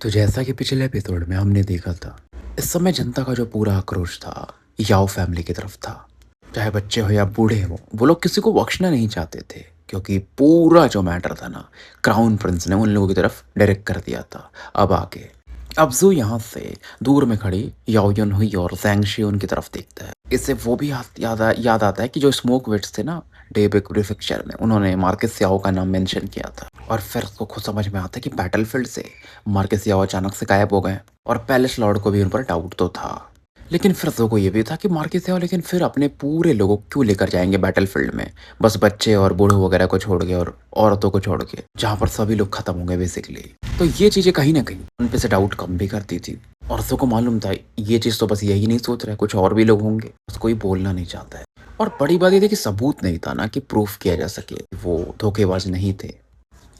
तो जैसा कि पिछले एपिसोड में हमने देखा था, इस समय जनता का जो पूरा आक्रोश था, याओ फैमिली की तरफ था। चाहे बच्चे हो या बूढ़े हो, वो लोग किसी को बख्शना नहीं चाहते थे, क्योंकि पूरा जो मैटर था ना, क्राउन प्रिंस ने उन लोगों की तरफ डायरेक्ट कर दिया था। अब आगे अब जू यहाँ से दूर में खड़ी याओ युन हुई और ज़ैंग शियुन की तरफ देखता है। इससे वो भी याद आता है कि जो स्मोक विट्स थे ना, डेबे प्रीफेक्चर में, उन्होंने मार्केस याओ का नाम मेंशन किया था। और फिर उसको खुद समझ में आता है कि बैटलफील्ड से मार्केस याओ अचानक से गायब हो गए और पैलेस लॉर्ड को भी उन पर डाउट तो था। लेकिन फिर को ये भी था कि मार्केस याओ लेकिन फिर अपने पूरे लोगों को क्यों लेकर जाएंगे बैटलफील्ड में, बस बच्चे और बूढ़े वगैरह को छोड़ के और औरतों को छोड़ के, जहाँ पर सभी लोग खत्म होंगे बेसिकली। तो ये चीजें कहीं ना कहीं उन पे से डाउट कम भी करती थी। और को मालूम था ये चीज तो बस यही नहीं सोच रहा है, कुछ और भी लोग होंगे, बस कोई बोलना नहीं चाहता है। और बड़ी बात ये थी कि सबूत नहीं था ना, कि प्रूफ किया जा सके वो धोखेबाज नहीं थे।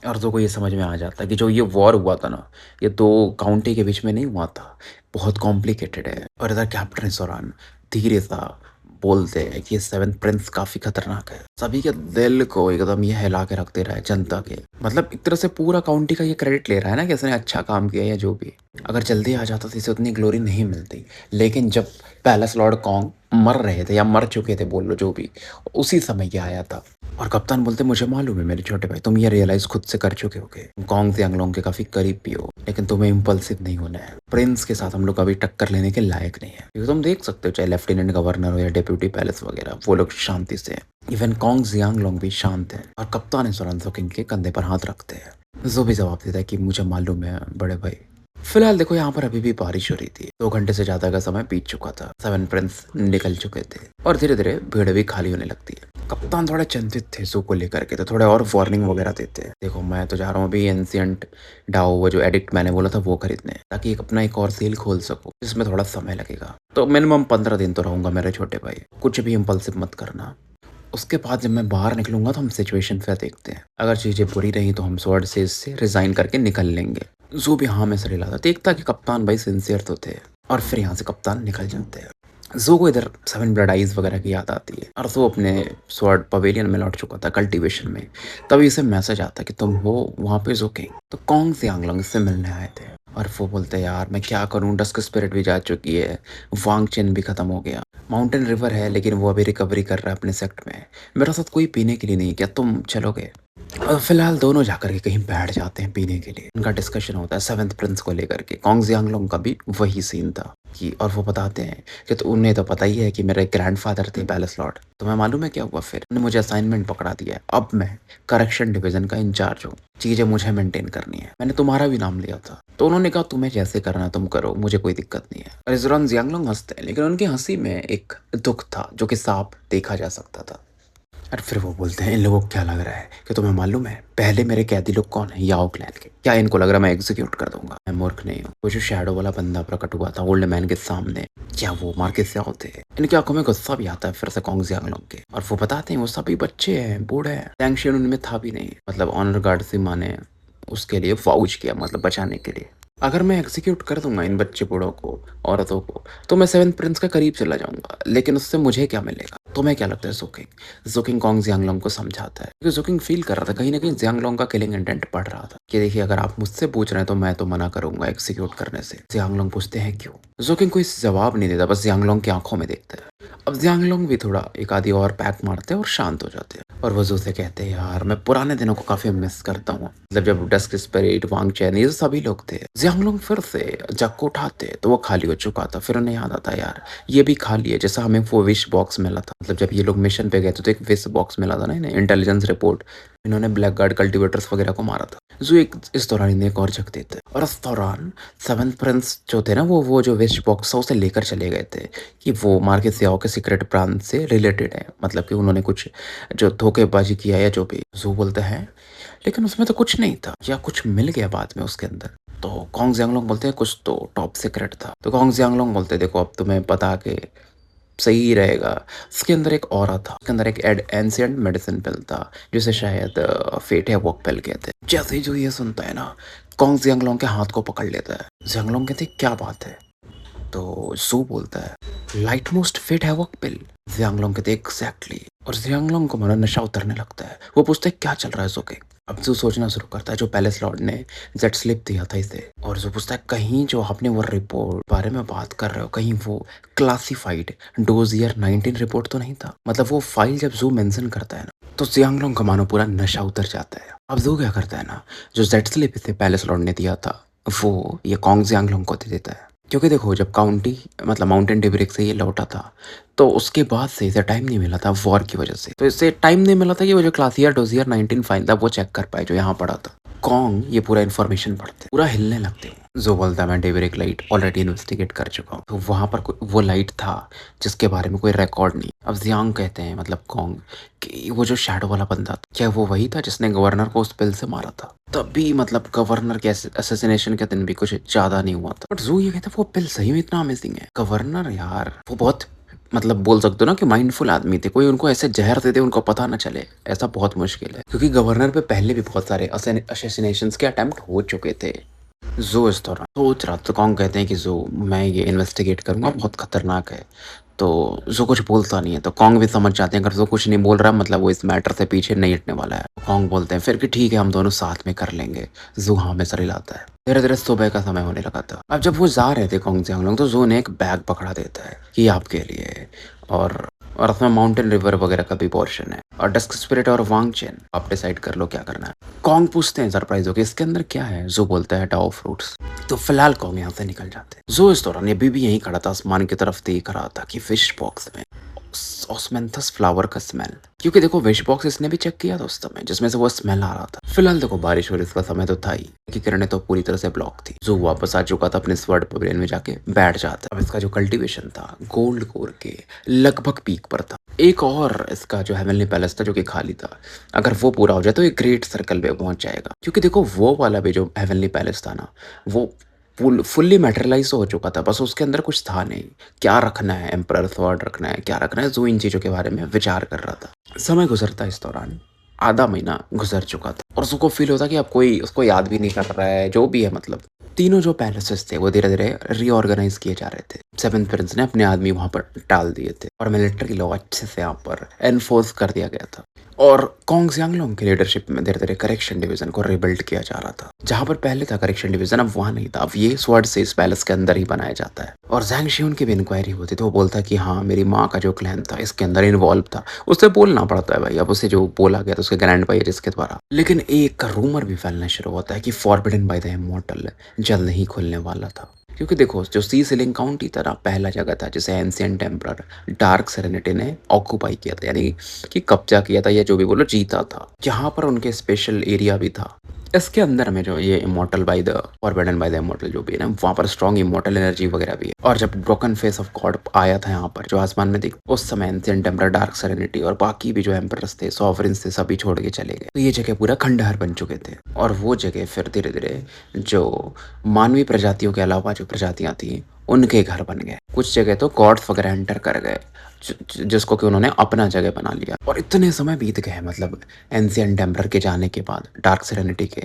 अर्ज़ों को ये समझ में आ जाता है कि जो ये वॉर हुआ था ना, ये 2 काउंटी के बीच में नहीं हुआ था, बहुत कॉम्प्लिकेटेड है। और इधर कैप्टन इस दौरान धीरे-सा बोलते हैं कि ये 7th प्रिंस काफ़ी खतरनाक है। सभी के दिल को एकदम ये हिला के रख दे रहा है, जनता के। मतलब एक तरह से पूरा काउंटी का ये क्रेडिट ले रहा है ना कि इसने अच्छा काम किया या जो भी। अगर जल्दी आ जाता तो इसे उतनी ग्लोरी नहीं मिलती। लेकिन जब पैलेस लॉर्ड कॉन्ग मर रहे थे या मर चुके थे, बोल लो जो भी, उसी समय ये आया था। और कप्तान बोलते मुझे मालूम है मेरे छोटे भाई, तुम ये रियलाइज खुद से कर चुके होगे, कॉन्ग से यांगलोंग के काफी करीब भी हो, लेकिन तुम्हें इम्पल्सिव नहीं होना है। प्रिंस के साथ हम लोग कभी टक्कर लेने के लायक नहीं है, क्योंकि तुम देख सकते हो चाहे लेफ्टिनेंट गवर्नर हो या डेप्यूटी पैलेस वगैरह, वो लोग शांति से, इवन कॉन्ग जियांगलोंग भी शांत है। और कप्तान इस दौरान किंग के कंधे पर हाथ रखते हैं। जो भी जवाब देता है कि मुझे मालूम है बड़े भाई। फिलहाल देखो यहाँ पर अभी भी बारिश हो रही थी, 2 घंटे से ज्यादा का समय बीत चुका था, 7 प्रिंस निकल चुके थे और धीरे धीरे भीड़ भी खाली होने लगती है। कप्तान थोड़े चिंतित थे जू को लेकर के, तो थोड़े और वार्निंग वगैरह देते हैं। देखो मैं तो जा रहा हूँ अभी एंशिएंट डाओ, वो जो एडिक्ट मैंने बोला था वो खरीदने, ताकि अपना एक और सेल खोल सकूं, जिसमें थोड़ा समय लगेगा। तो मिनिमम 15 दिन तो रहूंगा मेरे छोटे भाई, कुछ भी इम्पल्सिव मत करना। उसके बाद जब मैं बाहर निकलूंगा तो हम सिचुएशन फिर देखते हैं। अगर चीजें बुरी रही तो हम स्वॉर्ड से इससे रिजाइन करके निकल लेंगे। जो भी हाँ में सर हिलाता, देखता कि कप्तान भाई सिंसियर तो थे, और फिर यहाँ से कप्तान निकल जाते हैं। जो को इधर 7 ब्लड आइज वगैरह की याद आती है, और जो अपने स्वॉर्ड पवेलियन में लौट चुका था कल्टीवेशन में। तभी इसे मैसेज आता है कि तुम हो वहाँ पे जो किंग। तो कौन से यांगलोंग इससे मिलने आए थे, और वो बोलते हैं यार मैं क्या करूँ, डस्क स्पिरिट भी जा चुकी है, वांग चेन भी खत्म हो गया, माउंटेन रिवर है लेकिन वो अभी रिकवरी कर रहा है अपने सेक्ट में, मेरे साथ कोई पीने के लिए नहीं, क्या तुम चलोगे? फिलहाल दोनों जाकर के कहीं बैठ जाते हैं पीने के लिए। उनका डिस्कशन होता है 7th प्रिंस को लेकर के। कॉन्ग जियांगलोंग का भी वही सीन था कि, और वो बताते हैं कि तो उन्हें तो पता ही है कि मेरे ग्रैंडफादर थे पैलेस लॉर्ड। तुम्हें मालूम है क्या हुआ फिर? उन्होंने मुझे असाइनमेंट पकड़ा दिया है, अब मैं करेक्शन डिवीजन का इंचार्ज हूँ, चीजें मुझे मेंटेन करनी है। मैंने तुम्हारा भी नाम लिया था, तो उन्होंने कहा तुम्हें जैसे करना तुम करो, मुझे कोई दिक्कत नहीं है। और इस दौरान जियांगलोंग हंसते हैं, लेकिन उनकी हंसी में एक दुख था जो कि साफ देखा जा सकता था। और फिर वो बोलते हैं इन लोगों को क्या लग रहा है कि तुम्हें मालूम है पहले मेरे कैदी लोग कौन है, याओ क्लैन के? क्या इनको लग रहा है मैं एग्जीक्यूट कर दूंगा? मैं मूर्ख नहीं हूँ। वो जो शैडो वाला बंदा प्रकट हुआ था ओल्ड मैन के सामने, क्या वो मार्केस याओ थे? इनकी आंखों में गुस्सा भी आता है फिर से कॉन्ग जियांगलोंग के, और वो बताते हैं वो सभी बच्चे हैं, बूढ़े हैं, ज़ैंग शियुन उनमें था भी नहीं। मतलब ऑनर गार्ड सिमा ने उसके लिए फाउच किया, मतलब बचाने के लिए। अगर मैं एग्जीक्यूट कर दूंगा इन बच्चे बूढ़ों को, औरतों को, तो मैं 7th प्रिंस के करीब चला जाऊंगा, लेकिन उससे मुझे क्या मिलेगा? तुम्हें क्या लगता है? जोकिंग कॉन्ग जियांगलोंग को समझाता है, क्योंकि जोकिंग फील कर रहा था कहीं ना कहीं जियांगलोंग का किलिंग इंटेंट पड़ रहा था कि देखिए अगर आप मुझसे पूछ रहे हैं तो मैं तो मना करूंगा एग्जीक्यूट करने से। जियांगलोंग पूछते हैं क्यों? जोकिंग कोई जवाब नहीं देता, बस जियांगलोंग की आंखों में देखता है। अब जियांगलोंग भी थोड़ा एक आधी और पैक मारते हैं और शांत हो जाते हैं, और वो जो से कहते हैं यार मैं पुराने दिनों को काफी मिस करता हूँ, मतलब जब डस्क स्पिरिट, वांग चैन, ये सभी लोग थे। जियांगलोंग फिर से जग को उठाते तो वो खाली हो चुका था। फिर उन्हें याद आता यार ये भी खाली है, जैसा हमें वो विश बॉक्स मिला था। मतलब जब ये लोग मिशन पे गए थे तो एक विश बॉक्स मिला था ना इन्हें, इंटेलिजेंस रिपोर्ट। इन्होंने ब्लैक गार्ड कल्टिवेटर्स वगैरह को मारा था। जो एक इस दौरान इन्हें एक और झक देते, और इस दौरान 7th प्रिंस जो थे ना, वो जो विश बॉक्स था उसे लेकर चले गए थे कि वो मार्केस याओ के सीक्रेट प्लान से रिलेटेड है, मतलब कि उन्होंने कुछ जो धोखेबाजी किया या जो भी। जू बोलते हैं लेकिन उसमें तो कुछ नहीं था, या कुछ मिल गया बाद में उसके अंदर? तो कॉन्ग जियांगलोंग बोलते हैं कुछ तो टॉप सीक्रेट था। तो कॉन्ग जियांगलोंग बोलते हैं देखो अब तुम्हें पता के सही रहेगा, उसके अंदर एक ऑरा था, उसके अंदर एक एंशिएंट मेडिसिन पिल था जिसे शायद फेट है वॉक पिल कहते हैं। जैसे ही जो ये सुनता है ना, कॉन्ग जियांगलोंग के हाथ को पकड़ लेता है। जियांगलोंग कहते क्या बात है? तो सू बोलता है लाइट मोस्ट फिट है वो पिल। जियांगलोंग कहते एग्जैक्टली, और जियांगलोंग को मानो नशा उतरने लगता है। वो पूछते क्या चल रहा है जोके? अब जो सोचना शुरू करता है जो पैलेस लॉर्ड ने जेट स्लिप दिया था इसे, और जो पूछता है कहीं जो आपने वो रिपोर्ट बारे में बात कर रहे हो कहीं वो क्लासिफाइड डोजियर 19 रिपोर्ट तो नहीं था। मतलब वो फाइल जब जू मेंशन करता है ना तो जियांगलोंग का मानो पूरा नशा उतर जाता है। अब जू क्या करता है ना, जो जेट स्लिप इसे पैलेस लॉर्ड ने दिया था वो ये कॉन्ग जियांगलोंग को दे देता है। क्योंकि देखो जब काउंटी मतलब माउंटेन डिब्रिक से ये लौटा था तो उसके बाद से इसे टाइम नहीं मिला था वॉर की वजह से, तो इससे टाइम नहीं मिला था कि वो जो क्लासियर डोजियर 19 फाइल था वो चेक कर पाए जो यहाँ पड़ा था। कॉन्ग ये पूरा इन्फॉर्मेशन पढ़ते पूरा हिलने लगते हैं। जो बोलता है मैं डेविरिक लाइट ऑलरेडी इन्वेस्टिगेट कर चुका हूँ, तो वहां पर वो लाइट था जिसके बारे में कोई रिकॉर्ड नहीं। अब जियांग कहते हैं मतलब कॉन्ग कि वो जो शैडो वाला बंदा था क्या वो वही था जिसने गवर्नर को उस पिल से मारा था। तभी मतलब गवर्नर के असैसिनेशन के दिन भी कुछ ज्यादा नहीं हुआ था। बट जू ये कहता है वो पिल सही में इतना अमेजिंग है। गवर्नर यार वो बहुत मतलब बोल सकते हो ना कि माइंडफुल आदमी थे, कोई उनको ऐसे जहर दे दे उनको पता ना चले ऐसा बहुत मुश्किल है, क्योंकि गवर्नर पे पहले भी बहुत सारे असैसिनेशन के अटेम्प्ट हो चुके थे। जो इस दौरान सोच रहा तो कौन कहते हैं कि जो मैं ये इन्वेस्टिगेट करूंगा बहुत खतरनाक है, तो जो कुछ बोलता नहीं है। तो कॉन्ग भी समझ जाते हैं अगर जो कुछ नहीं बोल रहा मतलब वो इस मैटर से पीछे नहीं हटने वाला है। कॉन्ग बोलते हैं फिर कि ठीक है हम दोनों साथ में कर लेंगे। जू हाँ में सर हिलाता है। धीरे धीरे सुबह का समय होने लगा था। अब जब वो जा रहे थे कॉन्ग जियांगलोंग तो जू ने एक बैग पकड़ा देता है कि आपके लिए, और उसमें माउंटेन रिवर वगैरह का भी पोर्शन है और डस्क स्पिरिट और वांग चेन आप डिसाइड कर लो क्या करना है। कॉन्ग पूछते हैं सरप्राइज होके इसके अंदर क्या है, जो बोलता है टाओ फ्रूट्स। तो फिलहाल कॉन्ग यहाँ से निकल जाते हैं। जो इस दौरान ये भी यहीं खड़ा था आसमान की तरफ देख रहा था कि फिश बॉक्स में ऑस्मेंथस फ्लावर का स्मेल, क्योंकि देखो विश बॉक्स इसने भी चेक किया था उस समय जिसमें से वो स्मेल आ रहा था। फिलहाल देखो बारिश और इसका समय तो था ही कि किरणें तो पूरी तरह से ब्लॉक थी। जो वापस आ चुका था अपने स्वर्ड पवेलियन में जाके बैठ जाता। अब इसका जो कल्टीवेशन था गोल्ड कोर के लगभग पीक पर था। एक और इसका जो हेवनली पैलेस था जो कि खाली था, अगर वो पूरा हो जाए तो एक ग्रेट सर्कल पे पहुंच जाएगा। क्योंकि देखो वो वाला भी जो हेवनली पैलेस था ना वो फुल्ली मेटेरियलाइज हो चुका था, बस उसके अंदर कुछ था नहीं। क्या रखना है, एम्परर स्वॉर्ड रखना है, क्या रखना है, जो इन चीजों के बारे में विचार कर रहा था। समय गुजरता इस दौरान आधा महीना गुजर चुका था और उसको फील होता कि अब कोई उसको याद भी नहीं कर रहा है जो भी है। मतलब तीनों जो पैलेसेस थे वो धीरे धीरे रीऑर्गेनाइज किए जा रहे थे। सेवेंथ प्रिंस ने अपने आदमी वहां पर डाल दिए थे और मिलिट्री लॉ अच्छे से यहाँ पर एनफोर्स कर दिया गया था। और कॉन्ग जियांगलोंग की लीडरशिप में धीरे धीरे करेक्शन डिवीजन को रिबिल्ड किया जा रहा था। जहां पर पहले था करेक्शन डिवीजन अब वहां नहीं था, अब ये स्वर्ड से इस पैलेस के अंदर ही बनाया जाता है। और जैंग शियुन की भी इंक्वायरी होती तो वो बोलता कि हाँ मेरी माँ का जो क्लैन था इसके अंदर इन्वॉल्व था। उससे बोलना पड़ता है भाई, अब उसे जो बोला गया था उसके ग्रैंड भाई जिसके द्वारा। लेकिन एक रूमर भी फैलना शुरू होता है कि फॉरबिडन बाय द इमॉर्टल जल्द ही खुलने वाला था। क्योंकि देखो जो सी सीलिंग काउंटी था ना पहला जगह था जिसे एंशिएंट एम्परर डार्क सेरेनिटी ने ऑक्यूपाई किया था, यानी कि कब्जा किया था या जो भी बोलो जीता था। यहाँ पर उनके स्पेशल एरिया भी था। इसके अंदर में जो ये immortal by the forbidden by the immortal जो भी है ना वहाँ पर स्ट्रॉन्ग इमॉर्टल एनर्जी वगैरह भी है। और जब ब्रोकन फेस ऑफ गॉड आया था यहाँ पर जो आसमान में दिख, उस समय एंशिएंट एम्परर डार्क सेरेनिटी और बाकी भी जो एम्परर्स थे सॉवरेन्स थे सभी छोड़ के चले गए। तो ये जगह पूरा खंडहर बन चुके थे। और वो जगह फिर धीरे धीरे जो मानवीय प्रजातियों के अलावा जो प्रजातियां थी उनके घर बन गए। कुछ जगह तो गॉड्स वगैरह एंटर कर गए जिसको कि उन्होंने अपना जगह बना लिया। और इतने समय बीत गए मतलब एंशिएंट एम्परर के जाने के बाद डार्क सेरेनिटी के,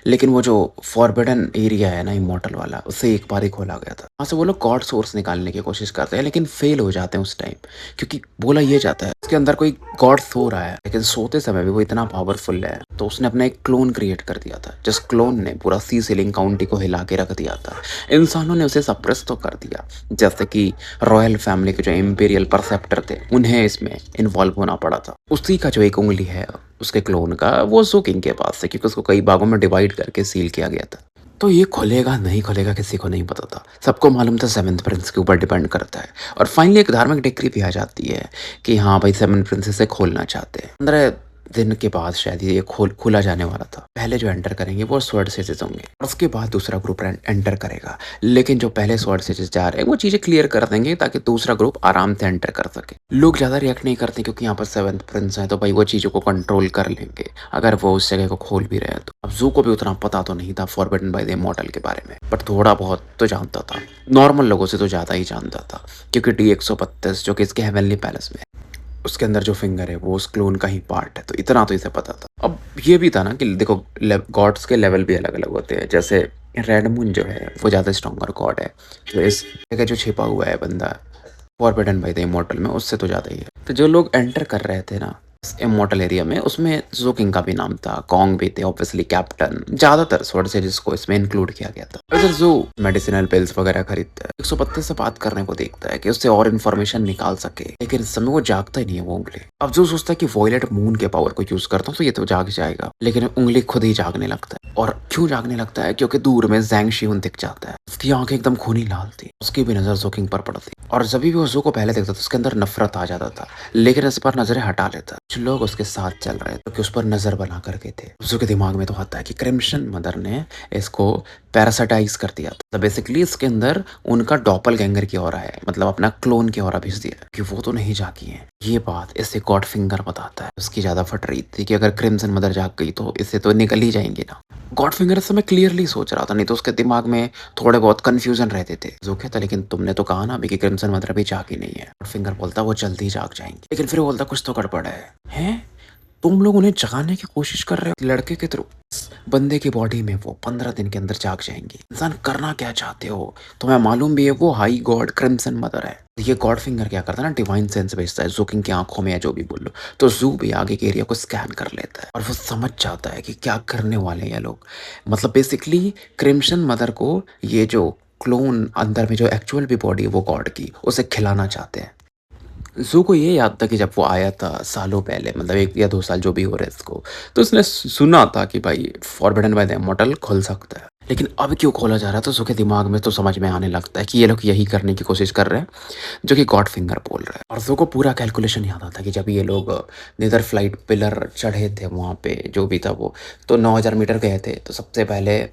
लेकिन वो जो फॉरबिडन एरिया है ना इमॉर्टल वाला उसे एक बार ही खोला गया था। वहाँ से वो लोग गॉड सोर्स निकालने की कोशिश करते हैं लेकिन फेल हो जाते हैं उस टाइम, क्योंकि बोला ये जाता है उसके अंदर कोई गॉड सो रहा है लेकिन सोते समय भी वो इतना पावरफुल है। तो उसने अपना एक क्लोन क्रिएट कर दिया था जिस क्लोन ने पूरा सी सीलिंग काउंटी को हिला के रख दिया था। इंसानों ने उसे सप्रेस तो कर दिया, जैसे कि रॉयल फैमिली के जो इम्पीरियल परसेप्टर थे उन्हें इसमें इन्वॉल्व होना पड़ा था। उसी का जो एक उंगली है उसके क्लोन का वो जू किंग के पास है, क्योंकि उसको कई भागों में डिवाइड करके सील किया गया था। तो ये खुलेगा नहीं खुलेगा किसी को नहीं पता था, सबको मालूम था सेवेंथ प्रिंस के ऊपर डिपेंड करता है। और फाइनली एक धार्मिक डिक्री भी आ जाती है कि हाँ भाई सेवेंथ प्रिंस इसे खोलना चाहते हैं। 15 दिन के बाद शायद ये खुला जाने वाला था। पहले जो एंटर करेंगे वो स्वर्ड सेजेस होंगे और उसके बाद दूसरा ग्रुप एंटर करेगा। लेकिन जो पहले स्वर्ड सेजेस जा रहे हैं वो चीजें क्लियर कर देंगे ताकि दूसरा ग्रुप आराम से एंटर कर सके। लोग ज्यादा रिएक्ट नहीं करते क्योंकि यहाँ पर सेवेंथ प्रिंस है तो भाई वो चीजों को कंट्रोल कर लेंगे अगर वो उस जगह को खोल भी रहे हैं तो। अब जू को भी उतना पता तो नहीं था फॉरबिडन बाय द इमॉर्टल के बारे में, पर थोड़ा बहुत तो जानता था। नॉर्मल लोगों से तो ज्यादा ही जानता था क्योंकि D-132 जो कि इसके हेवनली पैलेस में उसके अंदर जो फिंगर है वो उस क्लोन का ही पार्ट है, तो इतना तो इसे पता था। अब ये भी था ना कि देखो गॉड्स के लेवल भी अलग अलग होते हैं। जैसे रेड मून जो है वो ज़्यादा स्ट्रॉन्गर गॉड है, तो इस जगह जो छिपा हुआ है बंदा फॉरबिडन बाय द इमॉर्टल में उससे तो ज़्यादा ही है। तो जो लोग एंटर कर रहे थे ना इस इमॉर्टल एरिया में उसमें ज़ोकिंग का भी नाम था, कॉन्ग भी थे ऑब्वियसली कैप्टन, ज़्यादातर स्वॉर्ड से जिसको इसमें इंक्लूड किया गया था। इधर ज़ू मेडिसिनल पिल्स वगैरह खरीदता है, 132 से बात करने को देखता है कि उससे और इन्फॉर्मेशन निकाल सके, लेकिन इस समय वो जागता ही नहीं है वो उंगली। अब ज़ू सोचता है कि वॉयलेट मून के पावर को यूज करता हूँ तो ये तो जाग जाएगा, लेकिन उंगली खुद ही जागने लगता है। और क्यों जागने लगता है? क्योंकि दूर में ज़ैंग शियुन दिख जाता है। उसकी आंखें एकदम खूनी लाल थी, उसकी भी नजर ज़ोकिंग पर पड़ती और जब भी वो ज़ू को पहले देखता था उसके अंदर नफरत आ जाता था, लेकिन इस पर नजरें हटा लेता। कुछ लोग उसके साथ चल रहे थे कि उस पर नजर बना करके थे। ज़ू के दिमाग में तो आता है कि क्रिम्सन मदर ने इसको पैरासाइटाइज कर दिया था, तो बेसिकली इसके अंदर उनका डॉपलगैंगर की ऑरा है, मतलब अपना क्लोन की ऑरा भेज दिया कि वो तो नहीं जागी है। ये बात इसे गॉड फिंगर बताता है। उसकी ज्यादा फट रही थी कि अगर क्रिम्सन मदर जाग गई तो इससे तो निकल ही जाएंगे ना। गॉड फिंगर इस समय क्लियरली सोच रहा था, नहीं तो उसके दिमाग में थोड़े बहुत कंफ्यूजन रहते थे। जो कहता लेकिन तुमने तो कहा ना अभी कि क्रिम्सन मदर अभी जागी नहीं है। गॉड फिंगर बोलता वो जल्दी जाग जाएंगे, लेकिन फिर वो बोलता कुछ तो गड़बड़ है। हैं? तुम लोग उन्हें जगाने की कोशिश कर रहे हो लड़के के थ्रू, बंदे की बॉडी में वो 15 दिन के अंदर जाग जाएंगे। इंसान करना क्या चाहते हो तुम्हें मालूम भी है, वो हाई गॉड क्रिम्सन मदर है। ये गॉड फिंगर क्या करता है ना, डिवाइन सेंस भेजता है ज़ूकिंग की आंखों में या जो भी बोल लो, तो ज़ू भी आगे के एरिया को स्कैन कर लेता है और वो समझ जाता है कि क्या करने वाले हैं ये लोग। मतलब बेसिकली क्रिम्सन मदर को ये जो क्लोन अंदर में जो एक्चुअल भी बॉडी है वो गॉड की, उसे खिलाना चाहते हैं। ज़ू को ये याद था कि जब वो आया था सालों पहले, मतलब 1 या 2 साल जो भी हो रहे इसको, तो उसने सुना था कि भाई फॉरबिडन बाय द इमॉर्टल खुल सकता है। लेकिन अब क्यों खोला जा रहा है, तो ज़ू के दिमाग में तो समझ में आने लगता है कि ये लोग यही करने की कोशिश कर रहे हैं जो कि गॉड फिंगर बोल रहा है। और ज़ू को पूरा कैलकुलेशन याद आता है कि जब ये लोग नेदर फ्लाइट पिलर चढ़े थे वहाँ पे जो भी था वो, तो 9000 मीटर गए थे, तो सबसे पहले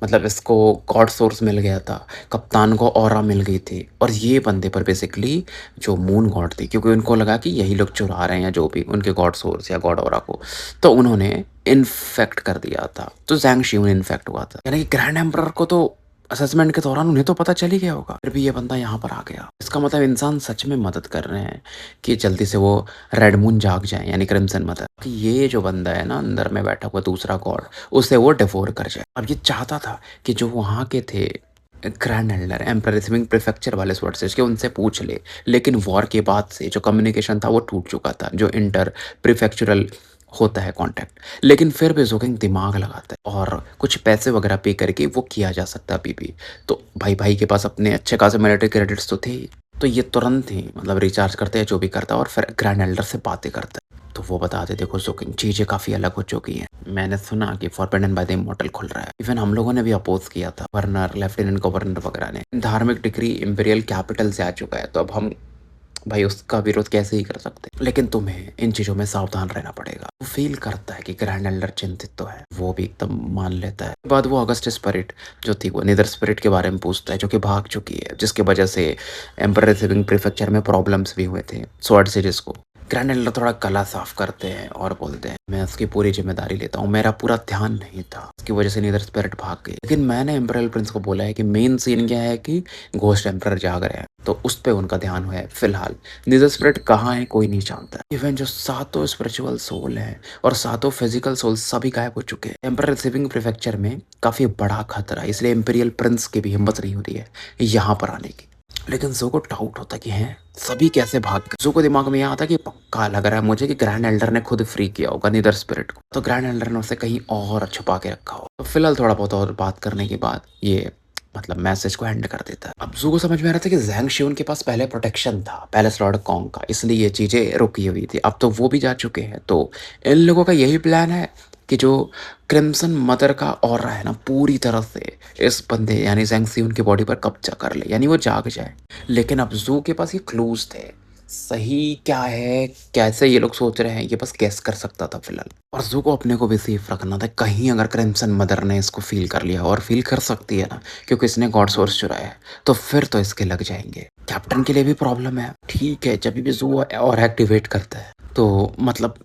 मतलब इसको गॉड सोर्स मिल गया था, कप्तान को ऑरा मिल गई थी, और ये बंदे पर बेसिकली जो मून गॉड थी, क्योंकि उनको लगा कि यही लोग चुरा रहे हैं या जो भी उनके गॉड सोर्स या गॉड ऑरा को, तो उन्होंने इन्फेक्ट कर दिया था। तो ज़ैंग शियून इन्फेक्ट हुआ था, यानी कि ग्रैंड एम्परर को तो असेसमेंट के दौरान उन्हें तो पता चल ही गया होगा, फिर भी ये बंदा यहाँ पर आ गया। इसका मतलब इंसान सच में मदद कर रहे हैं कि जल्दी से वो रेड मून जाग जाए, यानी क्रिम्सन मदर कि ये जो बंदा है ना अंदर में बैठा हुआ दूसरा गॉड, उसे वो डिवोर कर जाए। अब ये चाहता था कि जो वहाँ के थे grand Elder emperor receiving prefecture वाले सोर्सेज के उनसे पूछ ले, लेकिन वॉर के बाद से जो कम्युनिकेशन था वो टूट चुका था, जो इंटर प्रीफेक्चुरल होता है कांटेक्ट। लेकिन फिर भी जोकिंग दिमाग लगाता है और कुछ पैसे वगैरह पे करके वो किया जा सकता है अभी भी। तो भाई भाई के पास अपने अच्छे खासे मिलिट्री क्रेडिट्स तो थे ही, तो ये तुरंत ही मतलब रिचार्ज करते हैं जो भी करता है और फिर ग्रैंड एल्डर से बातें करता है। तो वो बताते देखो जोकिंग चीजें काफी अलग हो चुकी हैं। मैंने सुना कि फॉरबिडन बाय द इमॉर्टल खुल रहा है। इवन हम लोगों ने भी अपोज किया था, गवर्नर लेफ्टिनेंट गवर्नर वगैरह ने। धार्मिक डिग्री इंपीरियल कैपिटल से आ चुका है, तो अब हम भाई उसका विरोध कैसे ही कर सकते, लेकिन तुम्हें इन चीजों में सावधान रहना पड़ेगा। वो फील करता है कि ग्रैंड एल्डर चिंतित तो है, वो भी एकदम मान लेता है। बाद वो अगस्ट स्पिरिट जो थी वो निदर स्पिरिट के बारे में पूछता है, जो कि भाग चुकी है, जिसकी वजह से एम्पर रिसीविंग प्रीफेक्चर में प्रॉब्लम्स भी हुए थे स्वॉर्ड से, जिसको ग्रैंड एल्डर थोड़ा गला साफ करते हैं और बोलते हैं मैं उसकी पूरी जिम्मेदारी लेता हूँ, मेरा पूरा ध्यान नहीं था, इसकी वजह से नीदर स्पिरिट भाग गई। लेकिन मैंने एम्परल प्रिंस को बोला है कि मेन सीन क्या है कि घोस्ट एम्परर जाग रहे हैं, तो उस पर उनका ध्यान हुआ है फिलहाल। नीदर स्पिरिट कहाँ है कोई नहीं जानता। इवन जो सातों स्पिरिचुअल सोल हैं और सातों फिजिकल सोल सभी गायब हो चुके हैं। एम्पर रिसीविंग प्रीफेक्चर में काफी बड़ा खतरा है, इसलिए इंपीरियल प्रिंस की भी हिम्मत नहीं हो रही है यहाँ पर आने की। लेकिन जो को डाउट होता कि हैं सभी कैसे भाग गए। जो को दिमाग में यह आता कि पक्का लग रहा है मुझे कि ग्रैंड एल्डर ने खुद फ्री किया होगा नीदर स्पिरिट को, तो ग्रैंड एल्डर ने उसे कहीं और छुपा के रखा हो। तो फिलहाल थोड़ा बहुत और बात करने के बाद ये मतलब मैसेज को एंड कर देता है। अब जू को समझ में आ रहा था कि ज़ैंग शियून के पास पहले प्रोटेक्शन था पैलेस लॉर्ड कॉन्ग का, इसलिए ये चीजें रुकी हुई थी। अब तो वो भी जा चुके हैं, तो इन लोगों का यही प्लान है कि जो क्रिम्सन मदर का ऑरा है ना पूरी तरह से इस बंदे यानी ज़ैंग शियून की बॉडी पर कब्जा कर ले, यानी वो जाग जाए। लेकिन अब जू के पास ये क्लूज थे, सही क्या है कैसे ये लोग सोच रहे हैं ये बस गेस कर सकता था फिलहाल। और जू को अपने को भी सेफ रखना था, कहीं अगर क्रिम्सन मदर ने इसको फील कर लिया, और फील कर सकती है ना क्योंकि इसने गॉड सोर्स चुराया है, तो फिर तो इसके लग जाएंगे। कैप्टन के लिए भी प्रॉब्लम है, ठीक है जब भी जू और एक्टिवेट करता है तो मतलब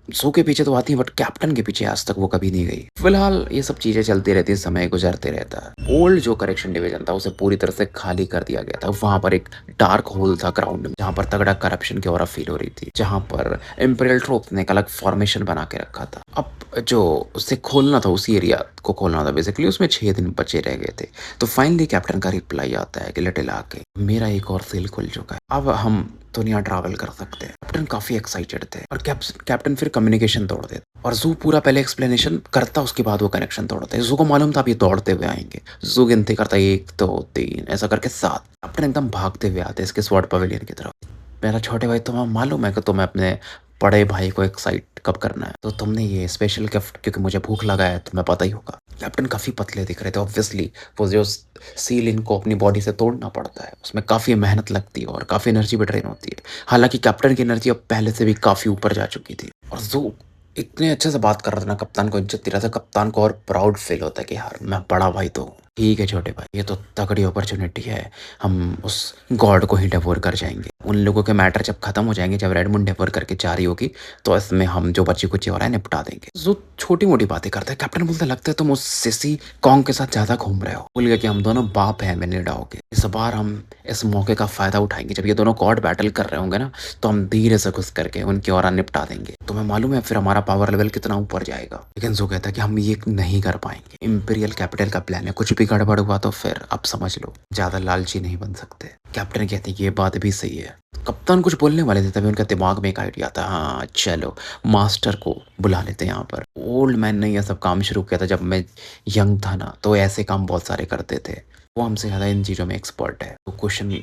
ज़ू के पीछे तो आती है बट कैप्टन के पीछे आज तक वो कभी नहीं गई। फिलहाल ये सब चीज़ें चलती रहती हैं, समय गुज़रते रहता है। ओल्ड जो करेक्शन डिवीज़न था उसे पूरी तरह से खाली कर दिया गया था। वहाँ पर एक डार्क होल था ग्राउंड में, जहाँ पर तगड़ा करप्शन की ऑरा फ़ील हो रही थी। जहाँ पर इम्पीरियल ट्रूप्स ने एक अलग फॉर्मेशन बना के रखा था। अब जो उसे खोलना था, उसी एरिया को खोलना था बेसिकली, उसमें 6 दिन बचे रह गए थे। तो फाइनली कैप्टन का रिप्लाई आता है कि लिटिल आके मेरा एक और सेल खुल चुका है, अब हम दुनिया ट्रैवल कर सकते हैं। कैप्टन काफी एक्साइटेड थे और कैप्टन फिर कम्युनिकेशन तोड़ देता और जू पूरा पहले एक्सप्लेनेशन करता, उसके बाद वो कनेक्शन तोड़ते। जू को मालूम था अब ये दौड़ते हुए आएंगे। जू गिनती करता 1 2 3 ऐसा करके 7। कैप्टन एकदम भागते हुए आते इसके स्वॉर्ड पवेलियन की तरफ। मेरा छोटे भाई, तुम्हें मालूम है कि तुम्हें अपने बड़े भाई को एक्साइट कब करना है, तो तुमने ये स्पेशल गिफ्ट, क्योंकि मुझे भूख लगा है, तुम्हें पता ही होगा। कैप्टन काफी पतले दिख रहे थे ऑब्वियसली। वो जो सील इनको अपनी बॉडी से तोड़ना पड़ता है, उसमें काफी मेहनत लगती है और काफी एनर्जी भी ड्रेन होती है। हालांकि कैप्टन की एनर्जी अब पहले से भी काफी ऊपर जा चुकी थी और जो इतने अच्छे से बात कर रहा था ना, कप्तान को इज्जत दे रहा था। कप्तान को और प्राउड फील होता है कि यार मैं बड़ा भाई तो हूँ। ठीक है छोटे भाई, ये तो तगड़ी अपॉर्चुनिटी है, हम उस गॉड को ही डेवोर कर जाएंगे। उन लोगों के मैटर जब खत्म हो जाएंगे, जब रेडमंड डेवोर करके जा रही होगी, तो इसमें हम जो बची कुची हो रहा है निपटा देंगे। जो छोटी मोटी बातें करता है, कैप्टन बोलता लगता है तुम उस सिसी कॉन्ग के साथ ज्यादा घूम रहे हो। भूल गया कि हम दोनों बाप हैं मिनिडाओ के। इस बार हम इस मौके का फायदा उठाएंगे, जब ये दोनों गॉड बैटल कर रहे होंगे ना, तो हम धीरे से घुस करके उनकी और निपटा देंगे। तुम्हें मालूम है फिर हमारा पावर लेवल कितना ऊपर जाएगा। लेकिन जो कहता है कि हम ये नहीं कर पाएंगे, इंपीरियल कैपिटल का प्लान है, कुछ भी गड़बड़ हुआ तो फिर अब समझ लो ज्यादा लालची नहीं बन सकते। कैप्टन कहते हैं ये बात भी सही है। कप्तान कुछ बोलने वाले थे, तभी उनका दिमाग में एक आइडिया था। हाँ चलो मास्टर को बुला लेते हैं यहाँ पर। ओल्ड मैन ने यह सब काम शुरू किया था जब मैं यंग था ना, तो ऐसे काम बहुत सारे करते थे। वो हमसे ज़्यादा इन चीज़ों में एक्सपर्ट है। तो क्वेश्चन,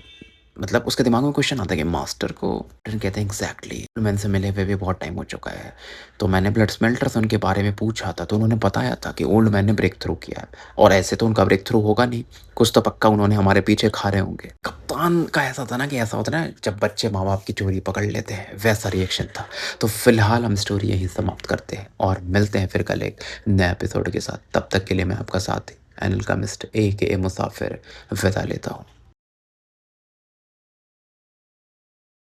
मतलब उसके दिमाग में क्वेश्चन आता है कि मास्टर को। कहते हैं एग्जैक्टली, मैन से मिले हुए भी बहुत टाइम हो चुका है। तो मैंने ब्लड स्मेल्टर से उनके बारे में पूछा था, तो उन्होंने बताया था कि ओल्ड मैन ने ब्रेक थ्रू किया है। और ऐसे तो उनका ब्रेक थ्रू होगा नहीं, कुछ तो पक्का उन्होंने हमारे पीछे खा रहे होंगे। कप्तान का ऐसा था ना कि ऐसा होता है ना जब बच्चे माँ बाप की चोरी पकड़ लेते हैं, वैसा रिएक्शन था। तो फिलहाल हम स्टोरी यहीं समाप्त करते हैं और मिलते हैं फिर कल एक नए एपिसोड के साथ। तब तक के लिए मैं आपका साथी एनिल का मिस्ट ए के मुसाफिर विदा लेता हूँ।